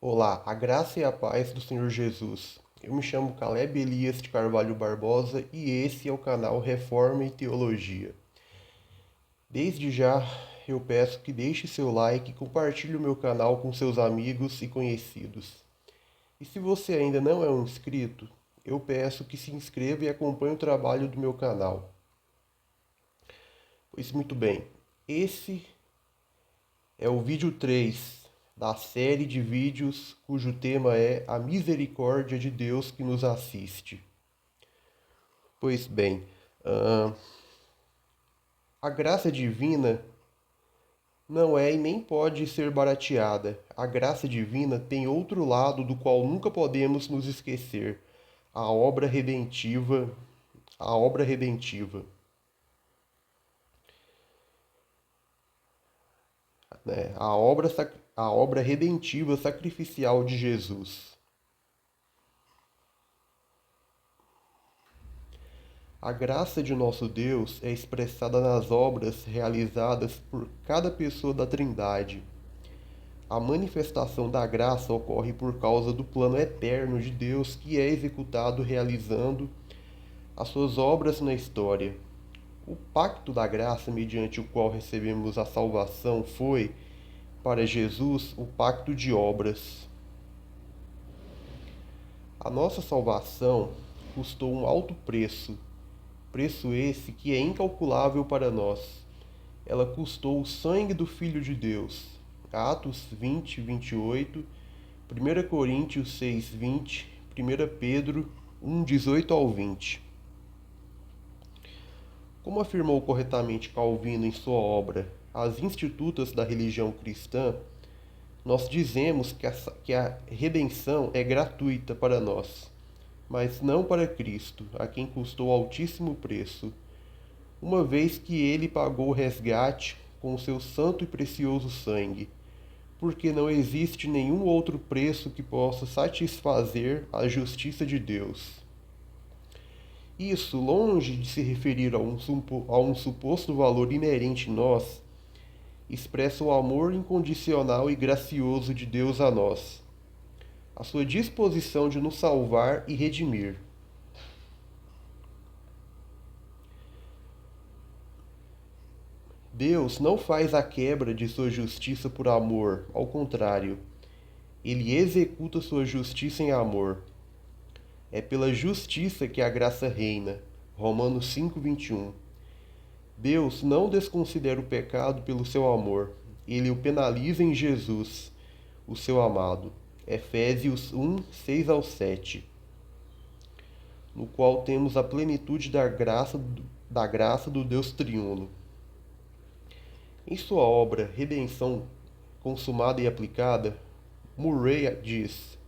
Olá, a graça e a paz do Senhor Jesus. Eu me chamo Caleb Elias de Carvalho Barbosa e esse é o canal Reforma e Teologia. Desde já, eu peço que deixe seu like e compartilhe o meu canal com seus amigos e conhecidos. E se você ainda não é um inscrito, eu peço que se inscreva e acompanhe o trabalho do meu canal. Pois muito bem, esse é o vídeo 3 da série de vídeos cujo tema é A Misericórdia de Deus que nos assiste. Pois bem, a graça divina não é e nem pode ser barateada. A graça divina tem outro lado do qual nunca podemos nos esquecer: a obra redentiva, a obra redentiva, né? A obra redentiva sacrificial de Jesus. A graça de nosso Deus é expressada nas obras realizadas por cada pessoa da Trindade. A manifestação da graça ocorre por causa do plano eterno de Deus que é executado realizando as suas obras na história. O pacto da graça mediante o qual recebemos a salvação foi, para Jesus, o pacto de obras. A nossa salvação custou um alto preço, preço esse que é incalculável para nós. Ela custou o sangue do Filho de Deus. Atos 20, 28, 1 Coríntios 6, 20, 1 Pedro 1, 18 ao 20. Como afirmou corretamente Calvino em sua obra As Institutas da Religião Cristã, nós dizemos que a redenção é gratuita para nós, mas não para Cristo, a quem custou altíssimo preço, uma vez que ele pagou o resgate com o seu santo e precioso sangue, porque não existe nenhum outro preço que possa satisfazer a justiça de Deus. Isso, longe de se referir a um suposto valor inerente em nós, expressa o amor incondicional e gracioso de Deus a nós, a sua disposição de nos salvar e redimir. Deus não faz a quebra de sua justiça por amor, ao contrário, ele executa sua justiça em amor. É pela justiça que a graça reina. Romanos 5:21. Deus não desconsidera o pecado pelo seu amor. Ele o penaliza em Jesus, o seu amado. Efésios 1, 6 ao 7. No qual temos a plenitude da graça do Deus triuno. Em sua obra Redenção Consumada e Aplicada, Murray diz: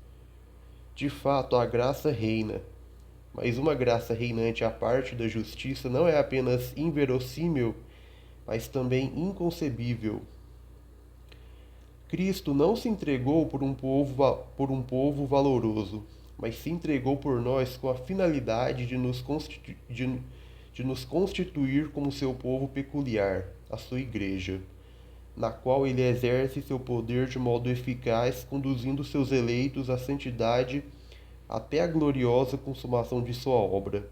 de fato, a graça reina, mas uma graça reinante à parte da justiça não é apenas inverossímil, mas também inconcebível. Cristo não se entregou por um povo valoroso, mas se entregou por nós com a finalidade de nos constituir como seu povo peculiar, a sua igreja, na qual ele exerce seu poder de modo eficaz, conduzindo seus eleitos à santidade até a gloriosa consumação de sua obra.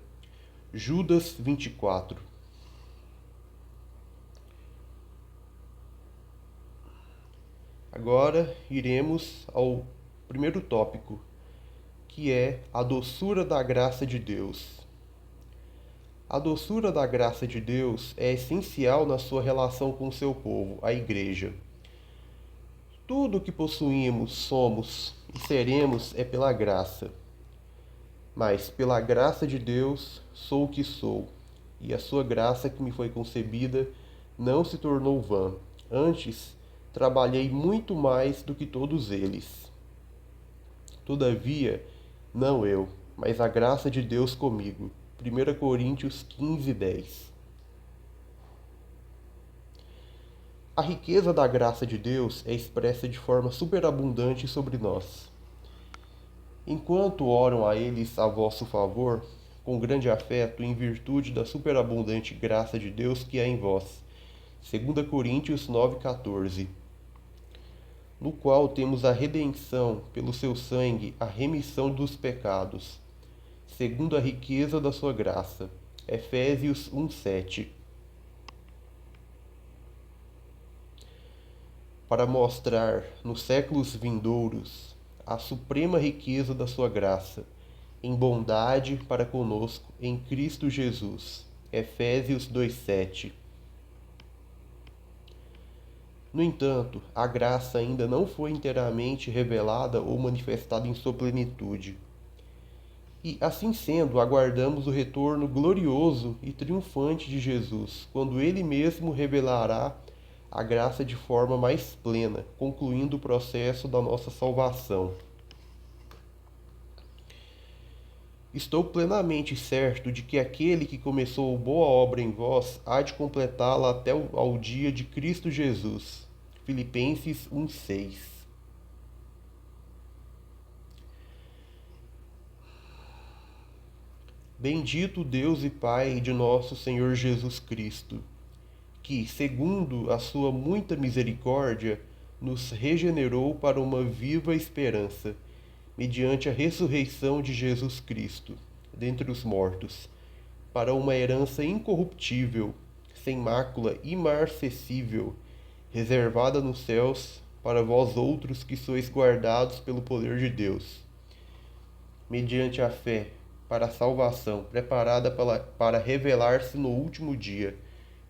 Judas 24. Agora iremos ao primeiro tópico, que é a doçura da graça de Deus. A doçura da graça de Deus é essencial na sua relação com seu povo, a Igreja. Tudo o que possuímos, somos e seremos é pela graça. Mas pela graça de Deus sou o que sou, e a sua graça que me foi concebida não se tornou vã. Antes, trabalhei muito mais do que todos eles. Todavia, não eu, mas a graça de Deus comigo. 1 Coríntios 15, 10. A riqueza da graça de Deus é expressa de forma superabundante sobre nós. Enquanto oram a eles a vosso favor, com grande afeto, em virtude da superabundante graça de Deus que há em vós. 2 Coríntios 9,14. no qual temos a redenção pelo seu sangue, a remissão dos pecados, segundo a riqueza da sua graça. Efésios 1:7. Para mostrar nos séculos vindouros a suprema riqueza da sua graça, em bondade para conosco em Cristo Jesus. Efésios 2:7. No entanto, a graça ainda não foi inteiramente revelada ou manifestada em sua plenitude. E, assim sendo, aguardamos o retorno glorioso e triunfante de Jesus, quando Ele mesmo revelará a graça de forma mais plena, concluindo o processo da nossa salvação. Estou plenamente certo de que aquele que começou boa obra em vós há de completá-la até ao dia de Cristo Jesus. Filipenses 1:6. Bendito Deus e Pai de nosso Senhor Jesus Cristo, que, segundo a sua muita misericórdia, nos regenerou para uma viva esperança, mediante a ressurreição de Jesus Cristo, dentre os mortos, para uma herança incorruptível, sem mácula, imarcessível, reservada nos céus, para vós outros que sois guardados pelo poder de Deus, mediante a fé, para a salvação, preparada para revelar-se no último dia.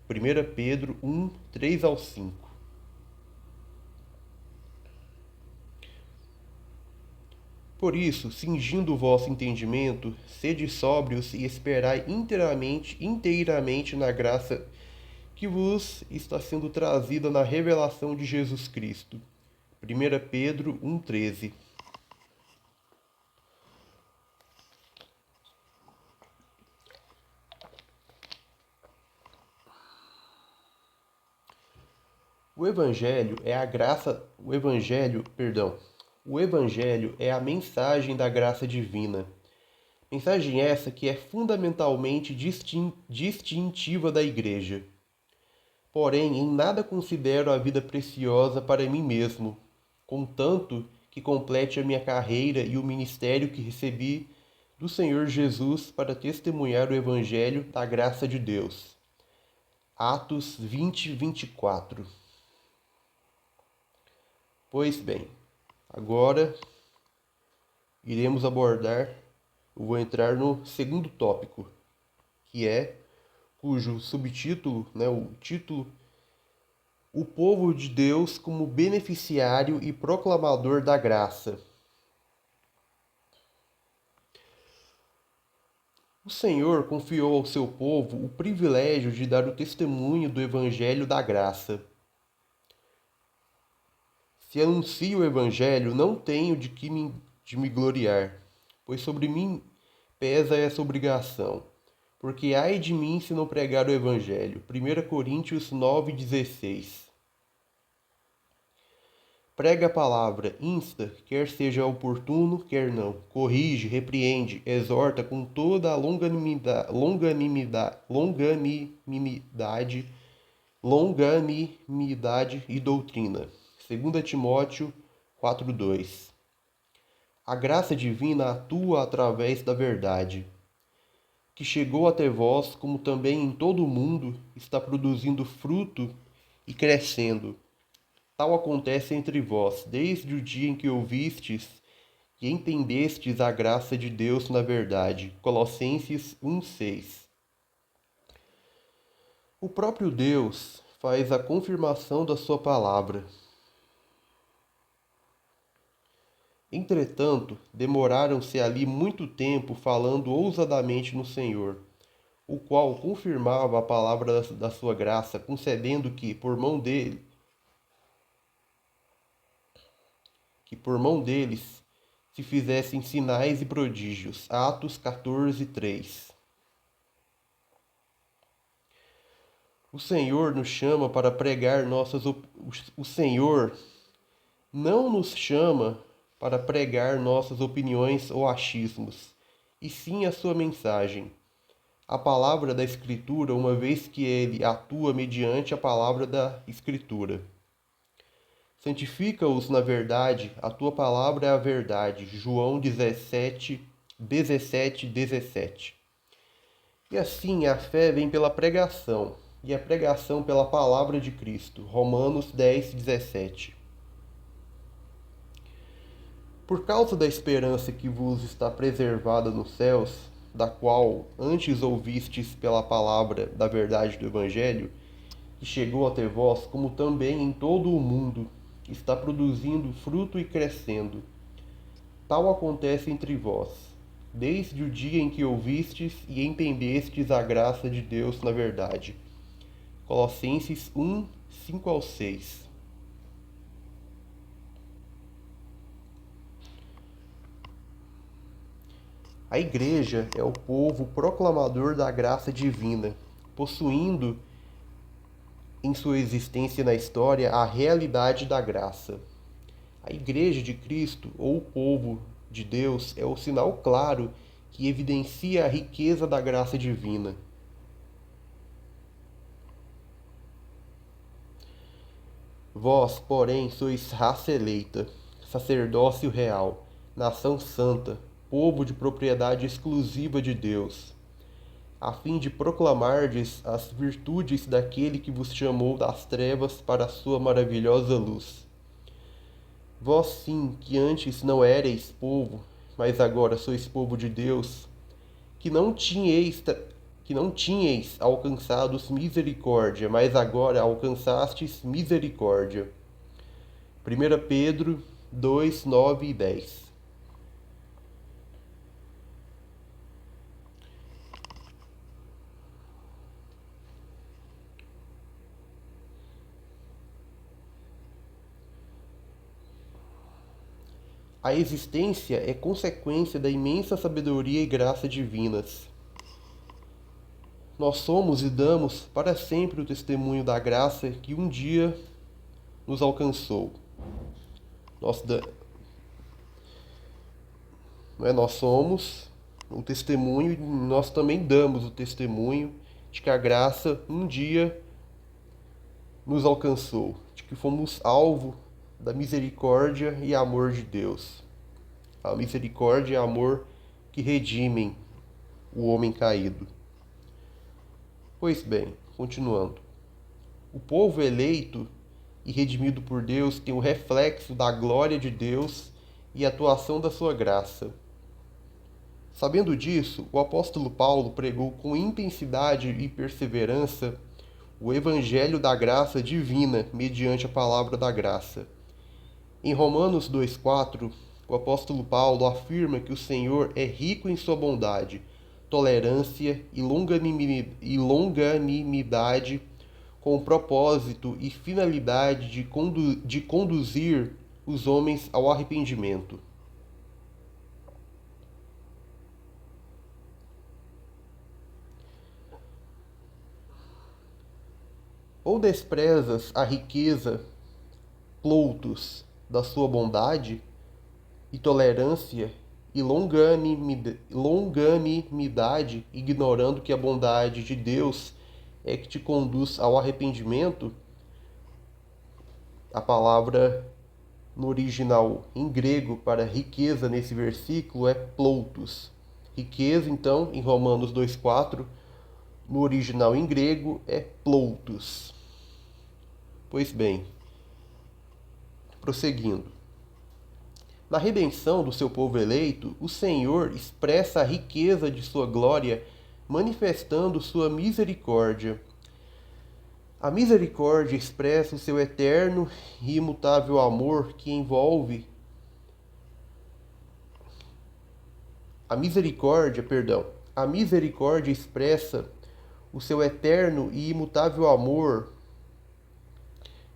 1 Pedro 1, 3-5. Por isso, cingindo o vosso entendimento, sede sóbrios e esperai inteiramente na graça que vos está sendo trazida na revelação de Jesus Cristo. 1 Pedro 1,13. O Evangelho é a mensagem da graça divina. Mensagem essa que é fundamentalmente distintiva da Igreja. Porém, em nada considero a vida preciosa para mim mesmo, contanto que complete a minha carreira e o ministério que recebi do Senhor Jesus para testemunhar o Evangelho da graça de Deus. Atos 20, 24. Pois bem, agora iremos abordar, eu vou entrar no segundo tópico, cujo subtítulo, o título, o povo de Deus como beneficiário e proclamador da graça. O Senhor confiou ao seu povo o privilégio de dar o testemunho do Evangelho da graça. Se anuncio o Evangelho, não tenho de me gloriar, pois sobre mim pesa essa obrigação. Porque ai de mim se não pregar o Evangelho. 1 Coríntios 9,16. Prega a palavra, insta, quer seja oportuno, quer não. Corrige, repreende, exorta com toda a longanimidade e doutrina. 2 Timóteo 4,2. A graça divina atua através da verdade, que chegou até vós, como também em todo o mundo, está produzindo fruto e crescendo. Tal acontece entre vós, desde o dia em que ouvistes e entendestes a graça de Deus na verdade. Colossenses 1,6. O próprio Deus faz a confirmação da sua palavra. Entretanto, demoraram-se ali muito tempo falando ousadamente no Senhor, o qual confirmava a palavra da sua graça, concedendo que por mão deles se fizessem sinais e prodígios. Atos 14:3. O Senhor nos chama para pregar O Senhor não nos chama para pregar nossas opiniões ou achismos, e sim a sua mensagem, a palavra da Escritura, uma vez que ele atua mediante a palavra da Escritura. Santifica-os na verdade, a tua palavra é a verdade. João 17:17. E assim a fé vem pela pregação, e a pregação pela palavra de Cristo. Romanos 10:17. Por causa da esperança que vos está preservada nos céus, da qual antes ouvistes pela palavra da verdade do Evangelho, que chegou até vós, como também em todo o mundo está produzindo fruto e crescendo. Tal acontece entre vós, desde o dia em que ouvistes e entendestes a graça de Deus na verdade. Colossenses 1:5-6. A Igreja é o povo proclamador da graça divina, possuindo em sua existência na história a realidade da graça. A Igreja de Cristo, ou o povo de Deus, é o sinal claro que evidencia a riqueza da graça divina. Vós, porém, sois raça eleita, sacerdócio real, nação santa, povo de propriedade exclusiva de Deus, a fim de proclamardes as virtudes daquele que vos chamou das trevas para a sua maravilhosa luz. Vós sim, que antes não éreis povo, mas agora sois povo de Deus, que não tinhais alcançado misericórdia, mas agora alcançastes misericórdia. 1 Pedro 2, 9 e 10. A existência é consequência da imensa sabedoria e graça divinas. Nós somos e damos para sempre o testemunho da graça que um dia nos alcançou. Nós somos o testemunho e nós também damos o testemunho de que a graça um dia nos alcançou, de que fomos alvo da misericórdia e amor de Deus. A misericórdia e amor que redimem o homem caído. Pois bem, continuando. O povo eleito e redimido por Deus tem o reflexo da glória de Deus e a atuação da sua graça. Sabendo disso, o apóstolo Paulo pregou com intensidade e perseverança o evangelho da graça divina mediante a palavra da graça. Em Romanos 2:4, o apóstolo Paulo afirma que o Senhor é rico em sua bondade, tolerância e longanimidade, com o propósito e finalidade de conduzir os homens ao arrependimento. Ou desprezas a riqueza, ploutos, da sua bondade e tolerância e longanimidade, ignorando que a bondade de Deus é que te conduz ao arrependimento? A palavra no original em grego para riqueza nesse versículo é ploutos. Riqueza, então, em Romanos 2:4, no original em grego é ploutos. Pois bem, prosseguindo. Na redenção do seu povo eleito, o Senhor expressa a riqueza de sua glória, manifestando sua misericórdia. A misericórdia expressa o seu eterno e imutável amor que envolve a misericórdia expressa o seu eterno e imutável amor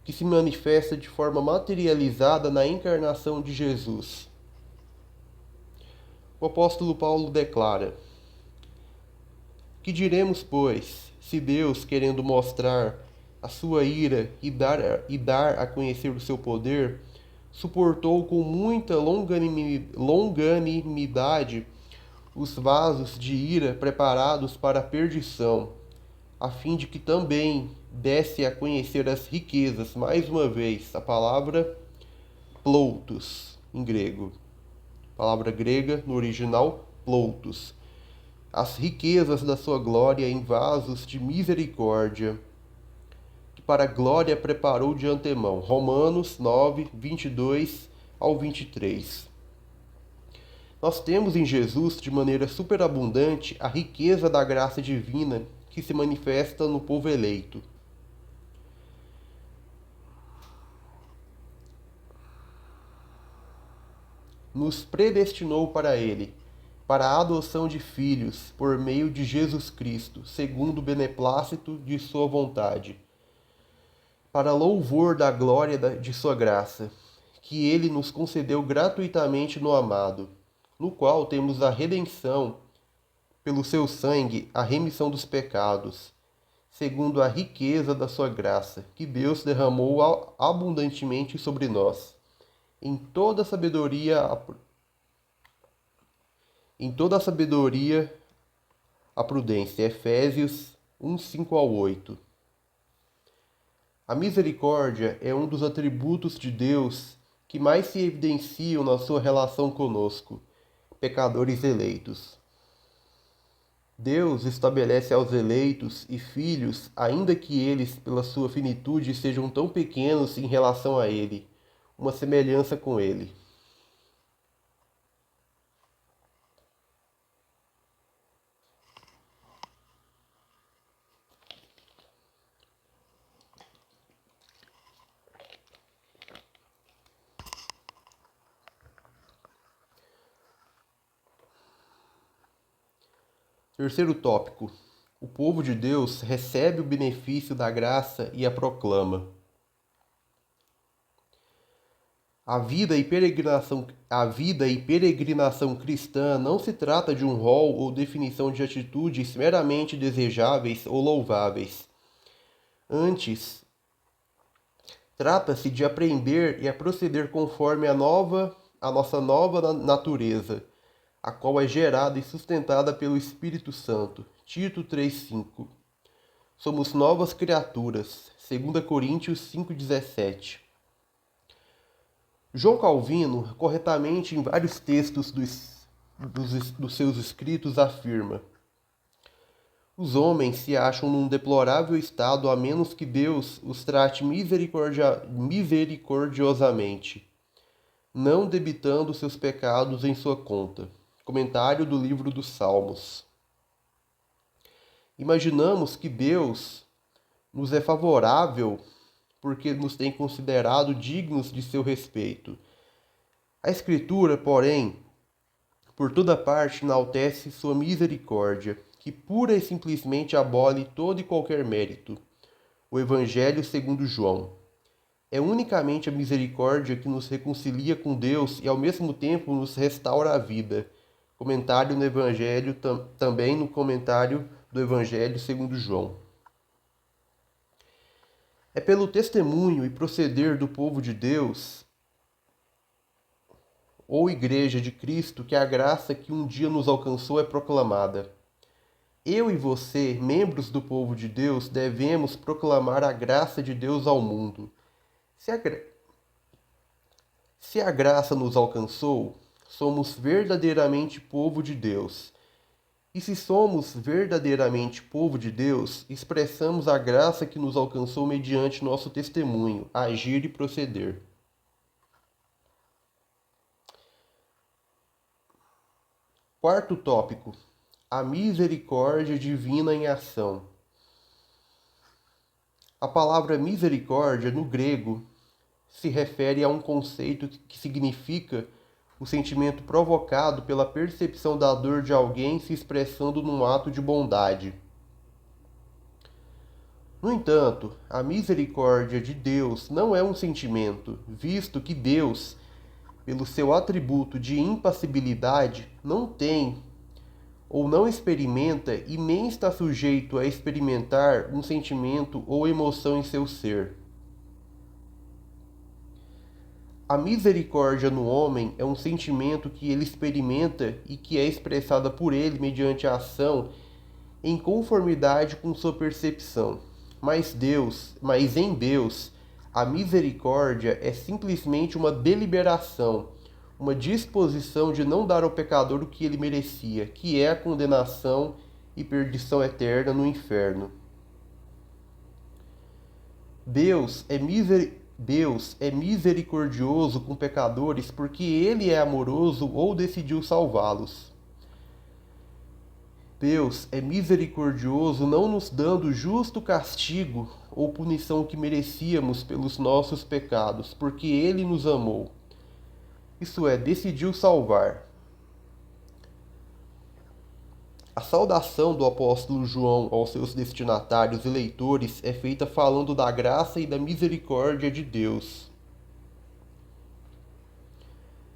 que se manifesta de forma materializada na encarnação de Jesus. O apóstolo Paulo declara: Que diremos, pois, se Deus, querendo mostrar a sua ira e dar a conhecer o seu poder, suportou com muita longanimidade os vasos de ira preparados para a perdição, a fim de que também desse a conhecer as riquezas, mais uma vez, a palavra ploutos, em grego. Palavra grega, no original, ploutos. As riquezas da sua glória em vasos de misericórdia, que para a glória preparou de antemão. Romanos 9, 22 ao 23. Nós temos em Jesus, de maneira superabundante, a riqueza da graça divina que se manifesta no povo eleito. Nos predestinou para Ele, para a adoção de filhos, por meio de Jesus Cristo, segundo o beneplácito de Sua vontade, para louvor da glória de Sua graça, que Ele nos concedeu gratuitamente no amado, no qual temos a redenção, pelo Seu sangue, a remissão dos pecados, segundo a riqueza da Sua graça, que Deus derramou abundantemente sobre nós, em toda a sabedoria, a prudência. Efésios 1, 5 ao 8. A misericórdia é um dos atributos de Deus que mais se evidenciam na sua relação conosco, pecadores eleitos. Deus estabelece aos eleitos e filhos, ainda que eles, pela sua finitude, sejam tão pequenos em relação a Ele, uma semelhança com Ele. Terceiro tópico. O povo de Deus recebe o benefício da graça e a proclama. A vida e peregrinação cristã não se trata de um rol ou definição de atitudes meramente desejáveis ou louváveis. Antes, trata-se de aprender e a proceder conforme a nossa nova natureza, a qual é gerada e sustentada pelo Espírito Santo. Tito 3,5. Somos novas criaturas. 2 Coríntios 5,17. João Calvino, corretamente em vários textos dos seus escritos, afirma: os homens se acham num deplorável estado a menos que Deus os trate misericordiosamente, não debitando seus pecados em sua conta. Comentário do livro dos Salmos. Imaginamos que Deus nos é favorável porque nos tem considerado dignos de seu respeito. A Escritura, porém, por toda parte enaltece sua misericórdia, que pura e simplesmente abole todo e qualquer mérito. O Evangelho segundo João. É unicamente a misericórdia que nos reconcilia com Deus e ao mesmo tempo nos restaura a vida. Comentário no Evangelho, também no comentário do Evangelho segundo João. É pelo testemunho e proceder do povo de Deus, ou Igreja de Cristo, que a graça que um dia nos alcançou é proclamada. Eu e você, membros do povo de Deus, devemos proclamar a graça de Deus ao mundo. Se a graça nos alcançou, somos verdadeiramente povo de Deus. E se somos verdadeiramente povo de Deus, expressamos a graça que nos alcançou mediante nosso testemunho, agir e proceder. Quarto tópico: a misericórdia divina em ação. A palavra misericórdia, no grego, se refere a um conceito que significa o sentimento provocado pela percepção da dor de alguém se expressando num ato de bondade. No entanto, a misericórdia de Deus não é um sentimento, visto que Deus, pelo seu atributo de impassibilidade, não tem ou não experimenta e nem está sujeito a experimentar um sentimento ou emoção em seu ser. A misericórdia no homem é um sentimento que ele experimenta e que é expressada por ele mediante a ação em conformidade com sua percepção. Mas em Deus, a misericórdia é simplesmente uma deliberação, uma disposição de não dar ao pecador o que ele merecia, que é a condenação e perdição eterna no inferno. Deus é misericordioso com pecadores porque Ele é amoroso ou decidiu salvá-los. Deus é misericordioso não nos dando justo castigo ou punição que merecíamos pelos nossos pecados, porque Ele nos amou. Isso é, decidiu salvar. A saudação do apóstolo João aos seus destinatários e leitores é feita falando da graça e da misericórdia de Deus.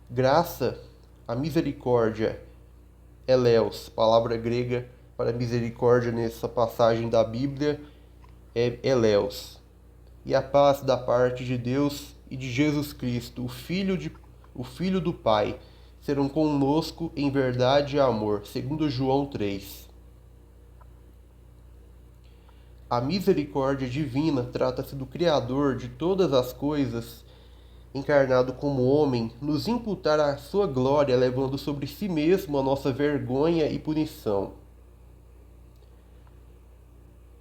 Graça, a misericórdia, eleus, palavra grega para misericórdia nessa passagem da Bíblia, é eleus. E a paz da parte de Deus e de Jesus Cristo, o Filho do Pai, serão conosco em verdade e amor, segundo João 3. A misericórdia divina trata-se do Criador de todas as coisas, encarnado como homem, nos imputar a sua glória, levando sobre si mesmo a nossa vergonha e punição.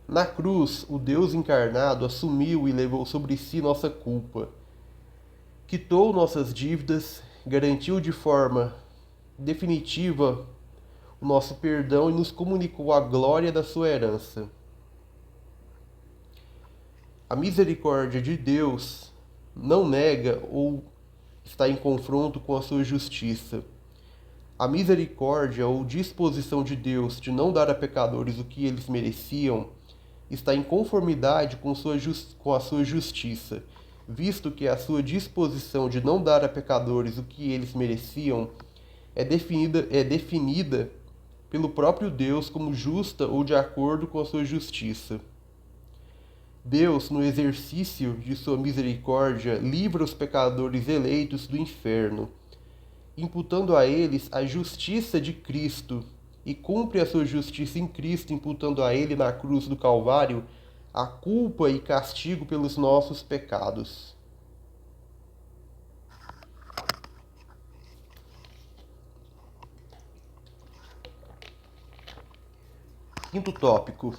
Na cruz, o Deus encarnado assumiu e levou sobre si nossa culpa, quitou nossas dívidas, garantiu de forma definitiva o nosso perdão e nos comunicou a glória da sua herança. A misericórdia de Deus não nega ou está em confronto com a sua justiça. A misericórdia ou disposição de Deus de não dar a pecadores o que eles mereciam está em conformidade com a sua justiça, visto que a sua disposição de não dar a pecadores o que eles mereciam é definida pelo próprio Deus como justa ou de acordo com a sua justiça. Deus, no exercício de sua misericórdia, livra os pecadores eleitos do inferno, imputando a eles a justiça de Cristo, e cumpre a sua justiça em Cristo, imputando a ele na cruz do Calvário a culpa e castigo pelos nossos pecados. Quinto tópico: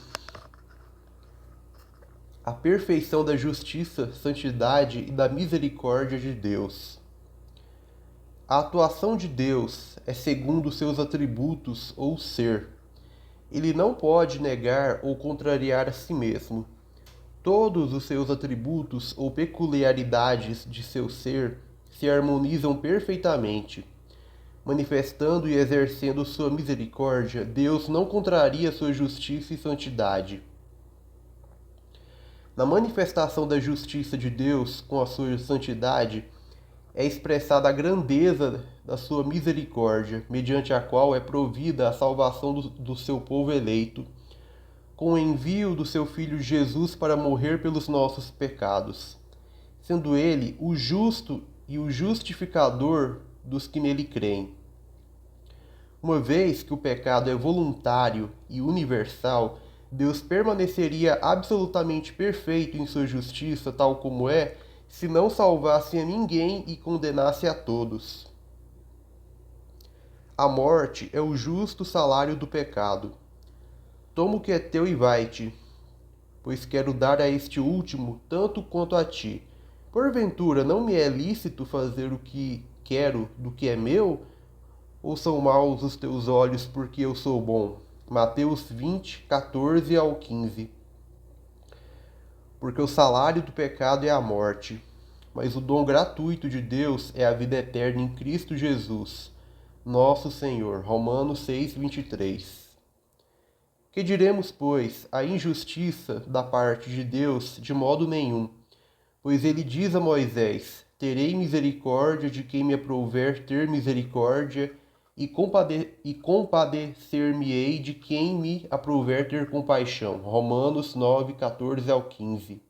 a perfeição da justiça, santidade e da misericórdia de Deus. A atuação de Deus é segundo seus atributos ou ser. Ele não pode negar ou contrariar a si mesmo. Todos os seus atributos ou peculiaridades de seu ser se harmonizam perfeitamente. Manifestando e exercendo sua misericórdia, Deus não contraria sua justiça e santidade. Na manifestação da justiça de Deus com a sua santidade, é expressada a grandeza da sua misericórdia, mediante a qual é provida a salvação do seu povo eleito, com o envio do seu Filho Jesus para morrer pelos nossos pecados, sendo ele o justo e o justificador dos que nele creem. Uma vez que o pecado é voluntário e universal, Deus permaneceria absolutamente perfeito em sua justiça, tal como é, se não salvasse a ninguém e condenasse a todos. A morte é o justo salário do pecado. Toma o que é teu e vai-te, pois quero dar a este último tanto quanto a ti. Porventura não me é lícito fazer o que quero do que é meu? Ou são maus os teus olhos porque eu sou bom? Mateus 20, 14 ao 15. Porque o salário do pecado é a morte, mas o dom gratuito de Deus é a vida eterna em Cristo Jesus, nosso Senhor. Romanos 6, 23. Que diremos, pois, a injustiça da parte de Deus? De modo nenhum. Pois ele diz a Moisés: terei misericórdia de quem me aprouver ter misericórdia, e compadecer-me-ei de quem me aprouver ter compaixão. Romanos 9, 14 ao 15.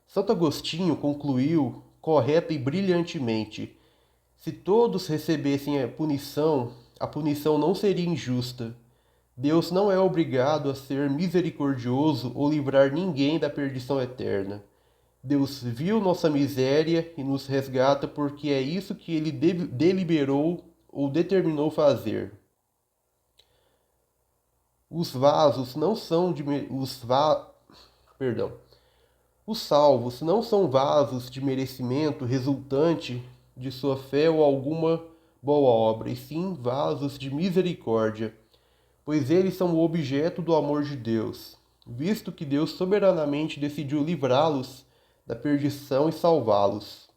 Santo Agostinho concluiu correta e brilhantemente: se todos recebessem a punição não seria injusta. Deus não é obrigado a ser misericordioso ou livrar ninguém da perdição eterna. Deus viu nossa miséria e nos resgata porque é isso que ele deliberou ou determinou fazer. Os vasos não são de perdão. Os salvos não são vasos de merecimento resultante de sua fé ou alguma boa obra, e sim vasos de misericórdia, pois eles são o objeto do amor de Deus, visto que Deus soberanamente decidiu livrá-los da perdição e salvá-los,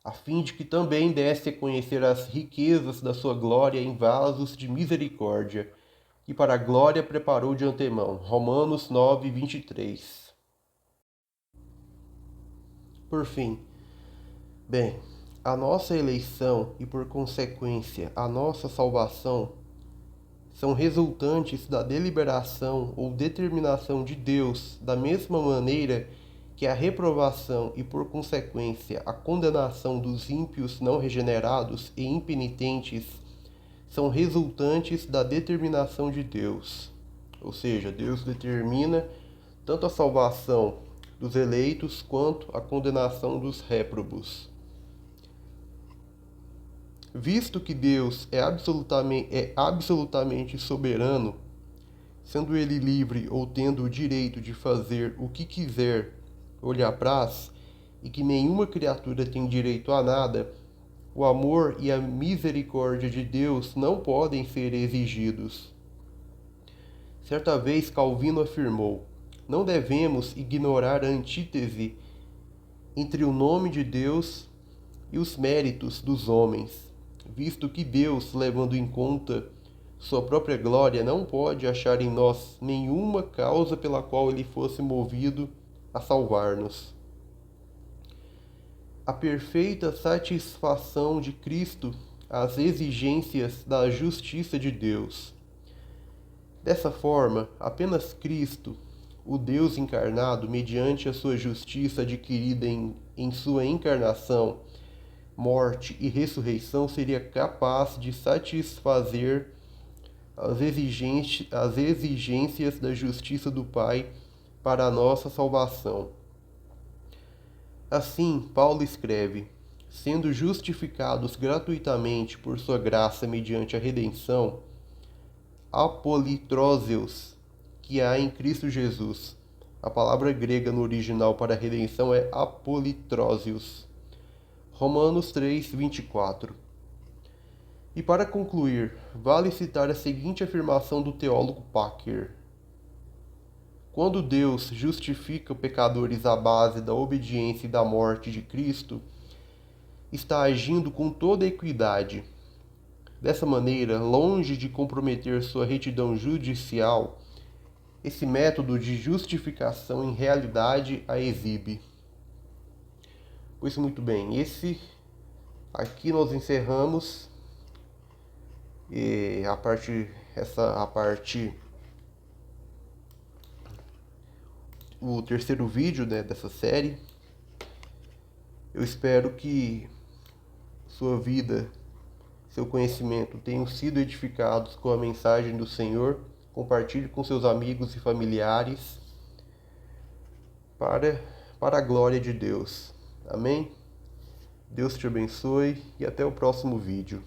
a fim de que também desse a conhecer as riquezas da sua glória em vasos de misericórdia, que para a glória preparou de antemão. Romanos 9, 23. Por fim, bem, a nossa eleição e, por consequência, a nossa salvação são resultantes da deliberação ou determinação de Deus, da mesma maneira que a reprovação e, por consequência, a condenação dos ímpios não regenerados e impenitentes são resultantes da determinação de Deus. Ou seja, Deus determina tanto a salvação dos eleitos quanto a condenação dos réprobos. Visto que Deus é absolutamente soberano, sendo ele livre ou tendo o direito de fazer o que quiser ou lhe apraz, e que nenhuma criatura tem direito a nada, o amor e a misericórdia de Deus não podem ser exigidos. Certa vez Calvino afirmou: não devemos ignorar a antítese entre o nome de Deus e os méritos dos homens, visto que Deus, levando em conta sua própria glória, não pode achar em nós nenhuma causa pela qual ele fosse movido a salvar-nos. A perfeita satisfação de Cristo às exigências da justiça de Deus. Dessa forma, apenas Cristo, o Deus encarnado, mediante a sua justiça adquirida em sua encarnação, morte e ressurreição, seria capaz de satisfazer as exigências da justiça do Pai para a nossa salvação. Assim, Paulo escreve: sendo justificados gratuitamente por sua graça mediante a redenção, apolitróseus, que há em Cristo Jesus. A palavra grega no original para redenção é apolitróseos. Romanos 3, 24. E para concluir, vale citar a seguinte afirmação do teólogo Packer: quando Deus justifica pecadores à base da obediência e da morte de Cristo, está agindo com toda a equidade. Dessa maneira, longe de comprometer sua retidão judicial, esse método de justificação em realidade a exibe. Pois muito bem, aqui nós encerramos o terceiro vídeo, né, dessa série. Eu espero que sua vida, seu conhecimento tenham sido edificados com a mensagem do Senhor. Compartilhe com seus amigos e familiares para a glória de Deus. Amém? Deus te abençoe e até o próximo vídeo.